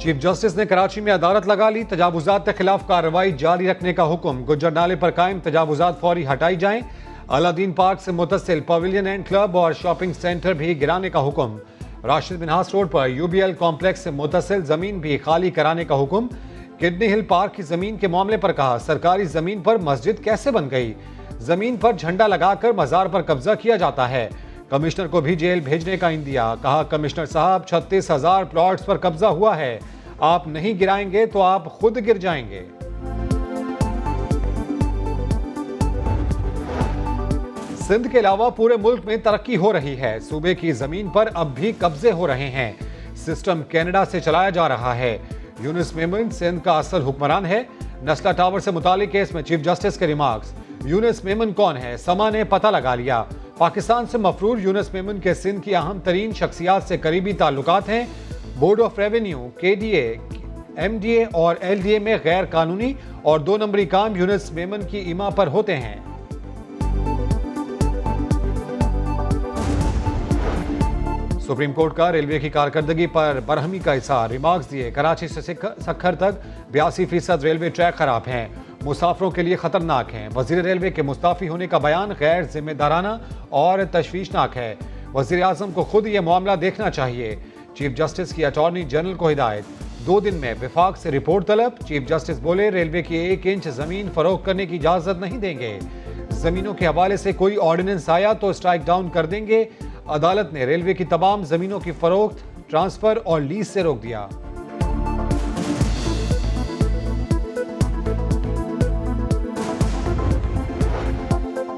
Chief justice ने कराची में अदालत लगा ली, तजावुजात के खिलाफ कार्रवाई जारी रखने का हुक्म। गुज्जर नाले पर कायम तजावुजात फौरी हटाई जाएं। अलादीन पार्क से मुतसिल पवेलियन एंड क्लब और शॉपिंग सेंटर भी गिराने का हुक्म। राशिद मिन्हास रोड पर यूबीएल कॉम्प्लेक्स से मुतसिल जमीन भी खाली कराने का हुक्म। किडनी हिल पार्क की जमीन के मामले पर कहा, सरकारी जमीन पर मस्जिद कैसे बन गई? जमीन पर झंडा लगाकर मजार पर कब्जा किया जाता है। कमिश्नर को भी जेल भेजने का इंदिया। कहा, कमिश्नर साहब 36,000 प्लॉट्स पर कब्जा हुआ है, आप नहीं गिराएंगे तो आप खुद गिर जाएंगे। सिंध के अलावा पूरे मुल्क में तरक्की हो रही है। सूबे की जमीन पर अब भी कब्जे हो रहे हैं। सिस्टम कनाडा से चलाया जा रहा है। यूनुस मेमन सिंध का असल हुक्मरान है। नस्ला टावर से मुतालिक केस में चीफ जस्टिस के रिमार्क्स। यूनुस मेमन कौन है? समा ने पता लगा लिया। पाकिस्तान से मफरूर यूनुस मेमन के सिंध की अहम तरीन शख्सियात से करीबी ताल्लुकात हैं। Board of revenue, KDA, MDA और एलडीए में गैर कानूनी और 2 नंबरी काम यूनुस मेमन की इमा पर होते हैं। सुप्रीम कोर्ट का रेलवे की कारकर्दगी पर बरहमी का इज़हार। रिमार्क्स दिए, कराची से सखर तक 82% रेलवे ट्रैक खराब हैं, मुसाफिरों के लिए खतरनाक हैं। वजीर रेलवे के मुस्ताफी होने का बयान गैर जिम्मेदाराना और तशवीशनाक है। वजीर आजम को खुद ये मामला देखना चाहिए। चीफ जस्टिस की अटॉर्नी जनरल को हिदायत, 2 दिन में विफाक से रिपोर्ट तलब। चीफ जस्टिस बोले, रेलवे की 1 इंच जमीन फरोख्त करने की इजाजत नहीं देंगे। जमीनों के हवाले से कोई ऑर्डिनेंस आया तो स्ट्राइक डाउन कर देंगे। अदालत ने रेलवे की तमाम जमीनों की फरोख्त, ट्रांसफर और लीज से रोक दिया।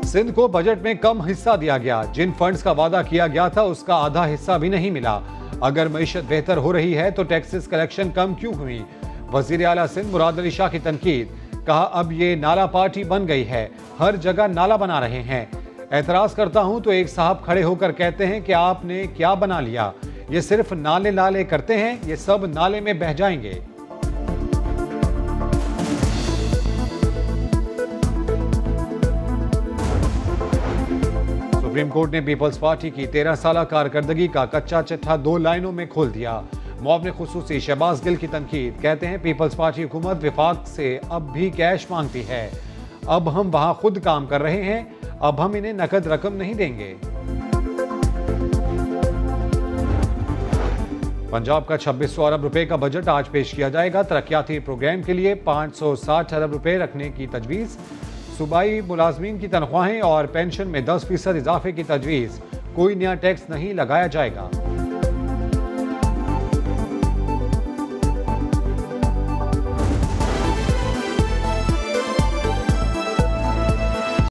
सिंध को बजट में कम हिस्सा दिया गया। जिन फंड्स का वादा किया गया था उसका आधा हिस्सा भी नहीं मिला। अगर मईशत बेहतर हो रही है तो टैक्सेस कलेक्शन कम क्यों हुई? वजीर आला सिंध मुराद अली शाह की तनकीद। कहा, अब ये नाला पार्टी बन गई है, हर जगह नाला बना रहे हैं। एतराज करता हूं तो एक साहब खड़े होकर कहते हैं कि आपने क्या बना लिया? ये सिर्फ नाले नाले करते हैं, ये सब नाले में बह जाएंगे। सुप्रीम कोर्ट ने पीपल्स पार्टी की 13 साल कारकर्दगी का कच्चा चिट्ठा 2 लाइनों में खोल दिया। मुआविन खुसूसी शहबाज गिल की तनकीद। कहते हैं, पीपल्स पार्टी हुकूमत विफाक से अब भी कैश मांगती है। अब हम वहां खुद काम कर रहे हैं, अब हम इन्हें नकद रकम नहीं देंगे। पंजाब का 2600 अरब रुपए का बजट आज पेश किया जाएगा। तरक्याती प्रोग्राम के लिए 560 अरब रुपए रखने की तजवीज़। सूबाई मुलाजमीन की तनख्वाहें और पेंशन में 10% इजाफे की तजवीज़। कोई नया टैक्स नहीं लगाया जाएगा।